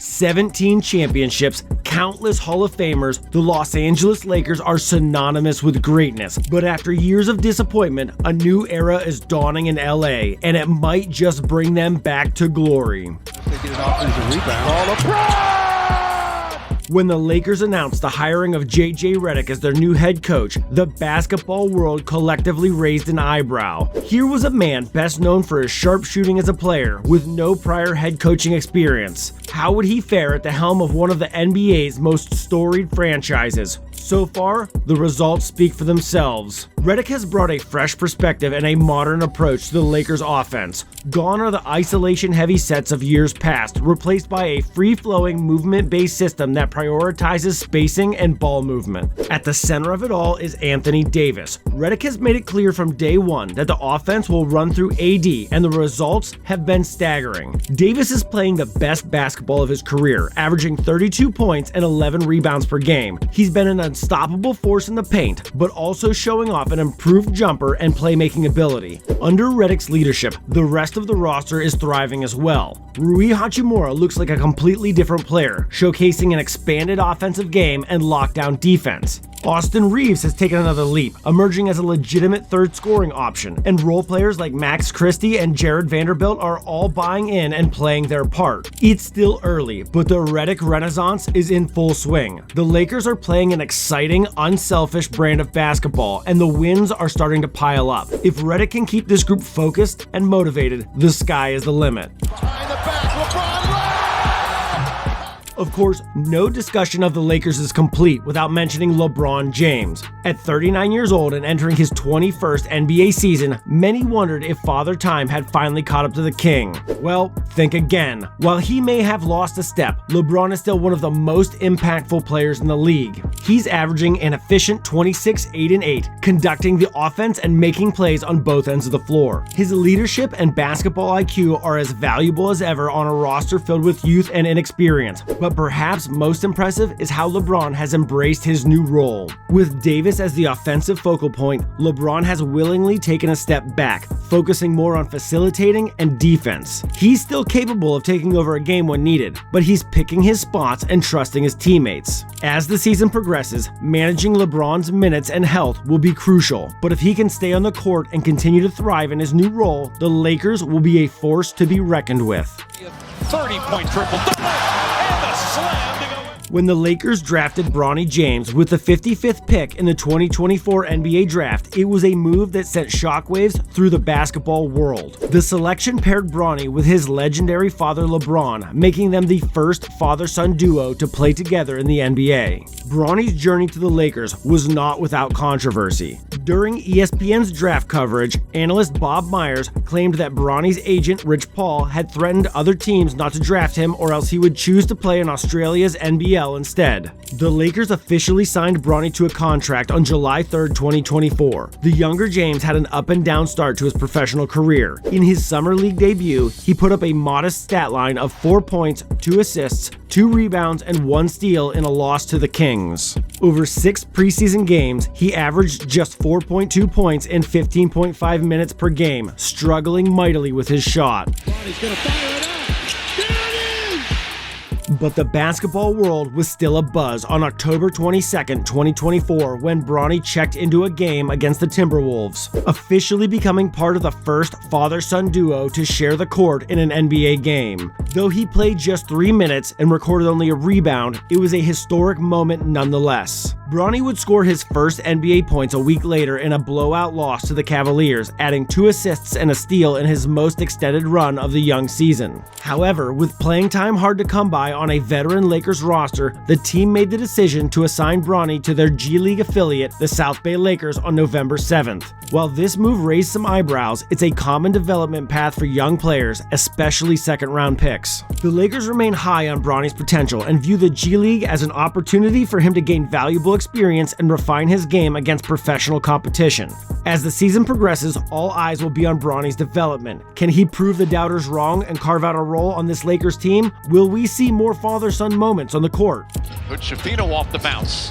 17 championships, countless Hall of Famers, the Los Angeles Lakers are synonymous with greatness. But after years of disappointment, a new era is dawning in LA, and it might just bring them back to glory. They get an offensive rebound. When the Lakers announced the hiring of JJ Redick as their new head coach, the basketball world collectively raised an eyebrow. Here was a man best known for his sharp shooting as a player, with no prior head coaching experience. How would he fare at the helm of one of the NBA's most storied franchises? So far, the results speak for themselves. Redick has brought a fresh perspective and a modern approach to the Lakers' offense. Gone are the isolation-heavy sets of years past, replaced by a free-flowing, movement-based system that prioritizes spacing and ball movement. At the center of it all is Anthony Davis. Redick has made it clear from day one that the offense will run through AD, and the results have been staggering. Davis is playing the best basketball of his career, averaging 32 points and 11 rebounds per game. He's been an unstoppable force in the paint, but also showing off an improved jumper and playmaking ability. Under Redick's leadership, the rest of the roster is thriving as well. Rui Hachimura looks like a completely different player, showcasing an expanded offensive game and lockdown defense. Austin Reeves has taken another leap, emerging as a legitimate third scoring option, and role players like Max Christie and Jared Vanderbilt are all buying in and playing their part. It's still early, but the Redick renaissance is in full swing. The Lakers are playing an exciting, unselfish brand of basketball, and the wins are starting to pile up. If Redick can keep this group focused and motivated, the sky is the limit. Behind the back, LeBron. Of course, no discussion of the Lakers is complete without mentioning LeBron James. At 39 years old and entering his 21st NBA season, many wondered if Father Time had finally caught up to the king. Well, think again. While he may have lost a step, LeBron is still one of the most impactful players in the league. He's averaging an efficient 26, 8, and 8, conducting the offense and making plays on both ends of the floor. His leadership and basketball IQ are as valuable as ever on a roster filled with youth and inexperience. But perhaps most impressive is how LeBron has embraced his new role. With Davis as the offensive focal point, LeBron has willingly taken a step back, focusing more on facilitating and defense. He's still capable of taking over a game when needed, but he's picking his spots and trusting his teammates. As the season progresses, managing LeBron's minutes and health will be crucial, but if he can stay on the court and continue to thrive in his new role, the Lakers will be a force to be reckoned with. 30-point triple-double. When the Lakers drafted Bronny James with the 55th pick in the 2024 NBA Draft, it was a move that sent shockwaves through the basketball world. The selection paired Bronny with his legendary father LeBron, making them the first father-son duo to play together in the NBA. Bronny's journey to the Lakers was not without controversy. During ESPN's draft coverage, analyst Bob Myers claimed that Bronny's agent Rich Paul had threatened other teams not to draft him or else he would choose to play in Australia's NBL instead. The Lakers officially signed Bronny to a contract on July 3, 2024. The younger James had an up-and-down start to his professional career. In his summer league debut, he put up a modest stat line of 4 points, 2 assists, 2 rebounds, and 1 steal in a loss to the Kings. Over 6 preseason games, he averaged just 4.2 points in 15.5 minutes per game, struggling mightily with his shot. Bronny's gonna fire it up. But the basketball world was still abuzz on October 22, 2024, when Bronny checked into a game against the Timberwolves, officially becoming part of the first father-son duo to share the court in an NBA game. Though he played just 3 minutes and recorded only a rebound, it was a historic moment nonetheless. Bronny would score his first NBA points a week later in a blowout loss to the Cavaliers, adding 2 assists and a steal in his most extended run of the young season. However, with playing time hard to come by on a veteran Lakers roster, the team made the decision to assign Bronny to their G League affiliate, the South Bay Lakers, on November 7th. While this move raised some eyebrows, it's a common development path for young players, especially second-round picks. The Lakers remain high on Bronny's potential and view the G League as an opportunity for him to gain valuable experience and refine his game against professional competition. As the season progresses, all eyes will be on Bronny's development. Can he prove the doubters wrong and carve out a role on this Lakers team? Will we see more father-son moments on the court? Put Shafino off the bounce.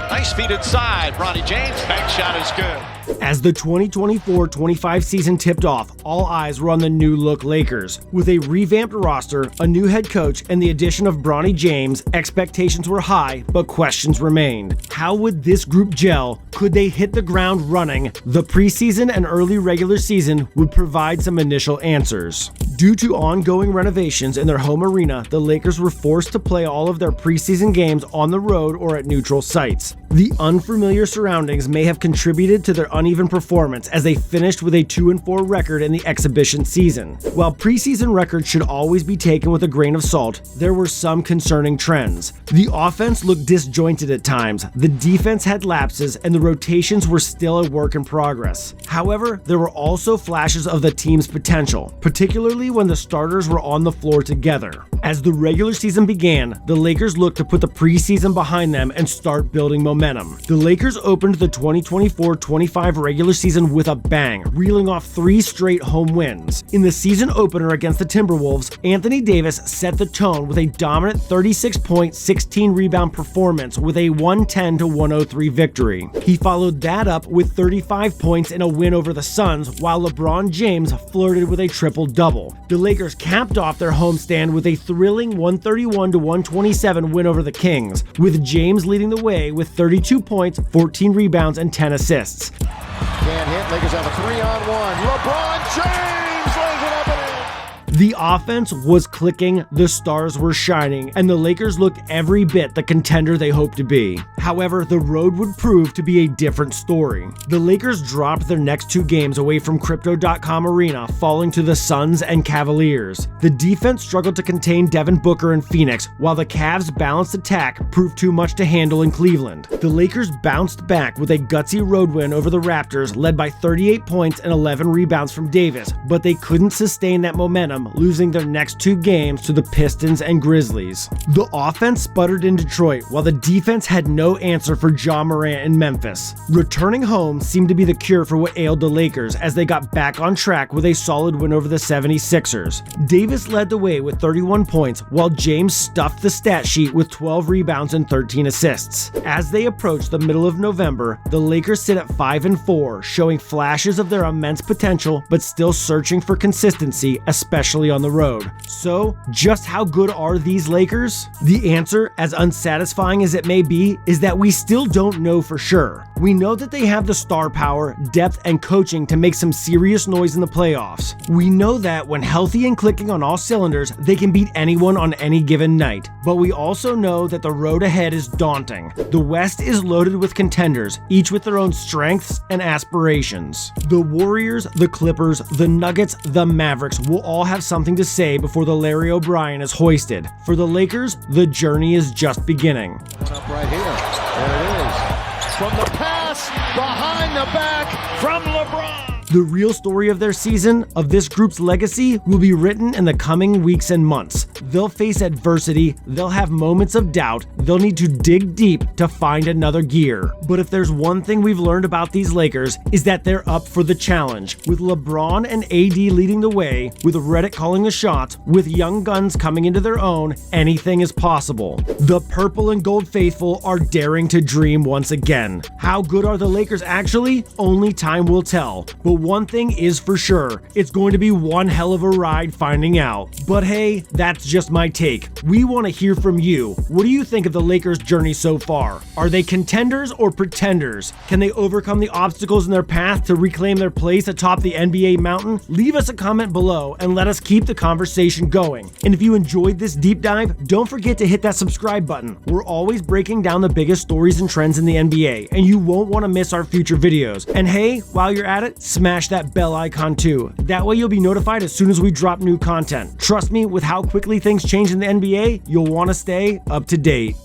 Nice feed inside. Bronny James, back shot is good. As the 2024-25 season tipped off, all eyes were on the new-look Lakers. With a revamped roster, a new head coach, and the addition of Bronny James, expectations were high, but questions remained. How would this group gel? Could they hit the ground running? The preseason and early regular season would provide some initial answers. Due to ongoing renovations in their home arena, the Lakers were forced to play all of their preseason games on the road or at neutral sites. The unfamiliar surroundings may have contributed to their uneven performance as they finished with a 2-4 record in the exhibition season. While preseason records should always be taken with a grain of salt, there were some concerning trends. The offense looked disjointed at times, the defense had lapses, and the rotations were still a work in progress. However, there were also flashes of the team's potential, particularly when the starters were on the floor together. As the regular season began, the Lakers looked to put the preseason behind them and start building momentum. The Lakers opened the 2024-25 regular season with a bang, reeling off 3 straight home wins. In the season opener against the Timberwolves, Anthony Davis set the tone with a dominant 36-point, 16-rebound performance with a 110-103 victory. He followed that up with 35 points in a win over the Suns, while LeBron James flirted with a triple-double. The Lakers capped off their homestand with a thrilling 131-127 win over the Kings, with James leading the way with 32 points, 14 rebounds, and 10 assists. Can't hit. Lakers have a 3-on-1. LeBron James lays it up and in. The offense was clicking, the stars were shining, and the Lakers looked every bit the contender they hoped to be. However, the road would prove to be a different story. The Lakers dropped their next 2 games away from Crypto.com Arena, falling to the Suns and Cavaliers. The defense struggled to contain Devin Booker in Phoenix, while the Cavs' balanced attack proved too much to handle in Cleveland. The Lakers bounced back with a gutsy road win over the Raptors, led by 38 points and 11 rebounds from Davis, but they couldn't sustain that momentum, losing their next 2 games to the Pistons and Grizzlies. The offense sputtered in Detroit, while the defense had no answer for Ja Morant in Memphis. Returning home seemed to be the cure for what ailed the Lakers as they got back on track with a solid win over the 76ers. Davis led the way with 31 points, while James stuffed the stat sheet with 12 rebounds and 13 assists. As they approached the middle of November, the Lakers sit at 5-4, showing flashes of their immense potential, but still searching for consistency, especially on the road. So, just how good are these Lakers? The answer, as unsatisfying as it may be, is that we still don't know for sure. We know that they have the star power, depth, and coaching to make some serious noise in the playoffs. We know that when healthy and clicking on all cylinders, they can beat anyone on any given night. But we also know that the road ahead is daunting. The West is loaded with contenders, each with their own strengths and aspirations. The Warriors, the Clippers, the Nuggets, the Mavericks will all have something to say before the Larry O'Brien is hoisted. For the Lakers, the journey is just beginning. Up right here. There it is. From the pass, behind the back, from LeBron. The real story of their season, of this group's legacy, will be written in the coming weeks and months. They'll face adversity, they'll have moments of doubt, they'll need to dig deep to find another gear. But if there's one thing we've learned about these Lakers, is that they're up for the challenge. With LeBron and AD leading the way, with Redick calling the shots, with young guns coming into their own, anything is possible. The purple and gold faithful are daring to dream once again. How good are the Lakers actually? Only time will tell. But one thing is for sure, it's going to be one hell of a ride finding out. But hey, that's just my take. We want to hear from you. What do you think of the Lakers' journey so far? Are they contenders or pretenders? Can they overcome the obstacles in their path to reclaim their place atop the NBA mountain? Leave us a comment below and let us keep the conversation going. And if you enjoyed this deep dive, don't forget to hit that subscribe button. We're always breaking down the biggest stories and trends in the NBA, and you won't want to miss our future videos. And hey, while you're at it, smash that bell icon too. That way you'll be notified as soon as we drop new content. Trust me, with how quickly things change in the NBA, you'll want to stay up to date.